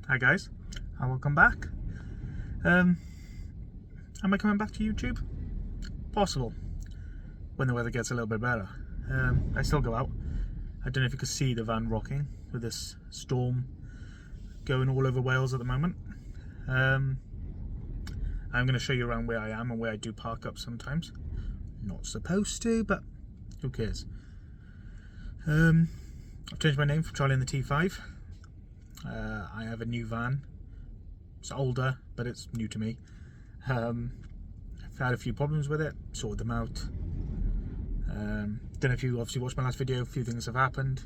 Hi guys, and welcome back. Am I coming back to YouTube? Possible, when the weather gets a little bit better. I still go out. I don't know if you can see the van rocking with this storm going all over Wales at the moment. I'm going to show you around where I am and where I do park up sometimes. Not supposed to, but who cares? I've changed my name from Charlie and the T5. I have a new van. It's older, but it's new to me. I've had a few problems with it, sorted them out. Don't know if you obviously watched my last video, a few things have happened.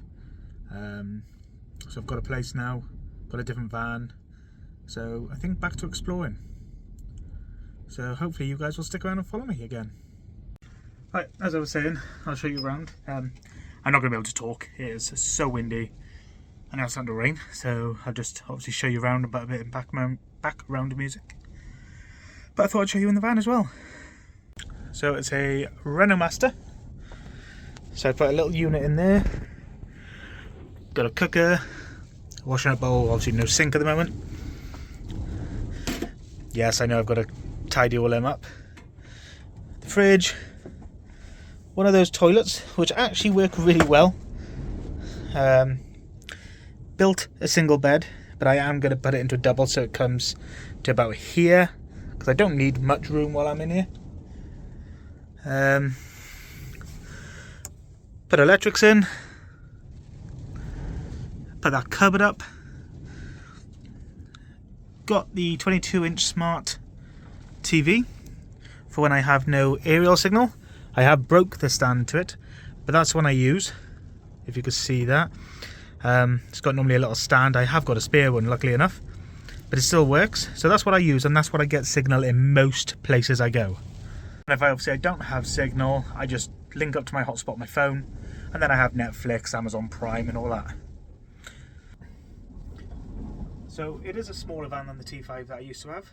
So I've got a place now, got a different van. So I think back to exploring. So hopefully you guys will stick around and follow me again. Right, as I was saying, I'll show you around. I'm not going to be able to talk, it is so windy. And now it's starting to rain, so I'll just obviously show you around about a bit in background music. But I thought I'd show you in the van as well. So it's a Renault Master. So I put a little unit in there. Got a cooker, washing up bowl, obviously no sink at the moment. Yes, I know I've got to tidy all them up. The fridge. One of those toilets, which actually work really well. Built a single bed, but I am going to put it into a double so it comes to about here, because I don't need much room while I'm in here. Put electrics in, put that cupboard up, got the 22-inch smart TV for when I have no aerial signal. I have broke the stand to it, but that's one I use, if you could see that. It's got normally a little stand. I have got a spare one, luckily enough, but it still works. So that's what I use, and that's what I get signal in most places I go. And if I don't have signal, I just link up to my hotspot on my phone, and then I have Netflix, Amazon Prime and all that. So it is a smaller van than the T5 that I used to have.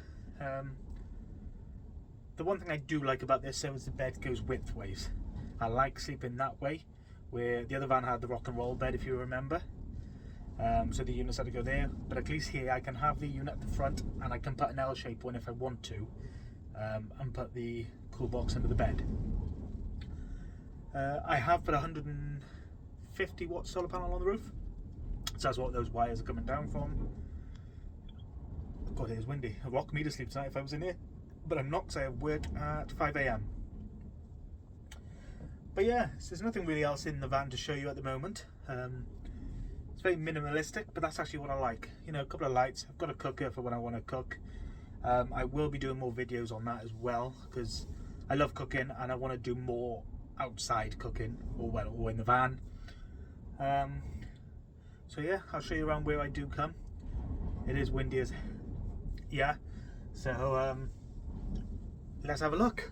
The one thing I do like about this though is the bed goes widthways. I like sleeping that way, where the other van had the rock and roll bed, if you remember. So the units had to go there, but at least here I can have the unit at the front, and I can put an L-shape one if I want to, and put the cool box under the bed. I have put a 150 watt solar panel on the roof, so that's what those wires are coming down from. God, it is windy. I'd rock me to sleep tonight if I was in here, but I'm not, because I have work at 5 AM. But yeah, so there's nothing really else in the van to show you at the moment. It's very minimalistic, but that's actually what I like. You know, a couple of lights. I've got a cooker for when I want to cook. I will be doing more videos on that as well, because I love cooking and I want to do more outside cooking, or in the van. So yeah, I'll show you around where I do come. It is windy as yeah. So let's have a look.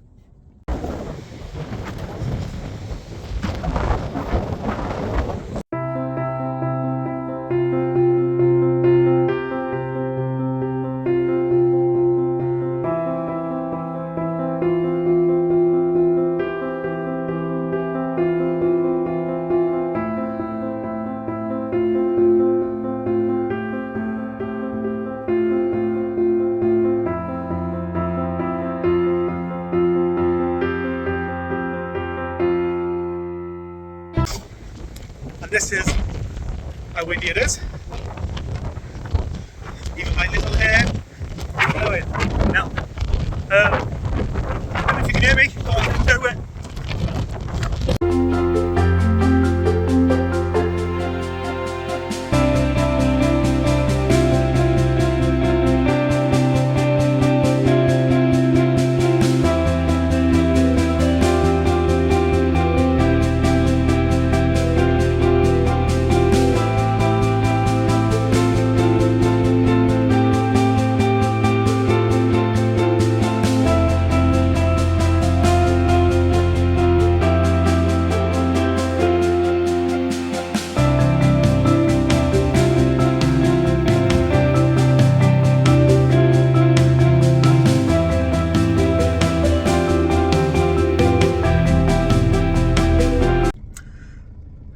And this is how windy it is. Even my little hair is blowing. Now, I don't know if you can hear me, but I can do it.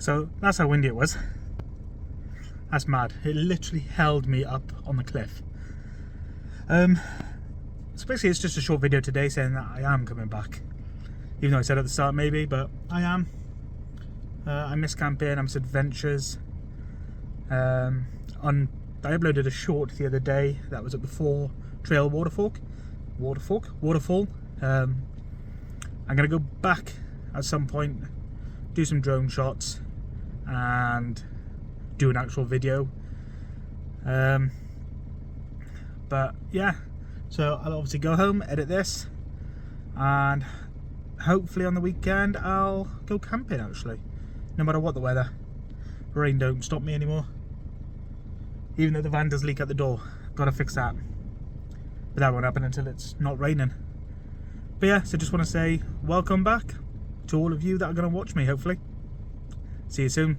So that's how windy it was. That's mad. It literally held me up on the cliff. So basically it's just a short video today saying that I am coming back. Even though I said at the start maybe, but I am. I miss camping, I miss adventures. I uploaded a short the other day that was at the 4 Trail Waterfall. I'm gonna go back at some point, do some drone shots and do an actual video. But yeah, so I'll obviously go home, edit this, and hopefully on the weekend I'll go camping actually, no matter what the weather. Rain don't stop me anymore. Even though the van does leak at the door, gotta fix that. But that won't happen until it's not raining. But yeah, so just want to say welcome back to all of you that are going to watch me, hopefully. See you soon.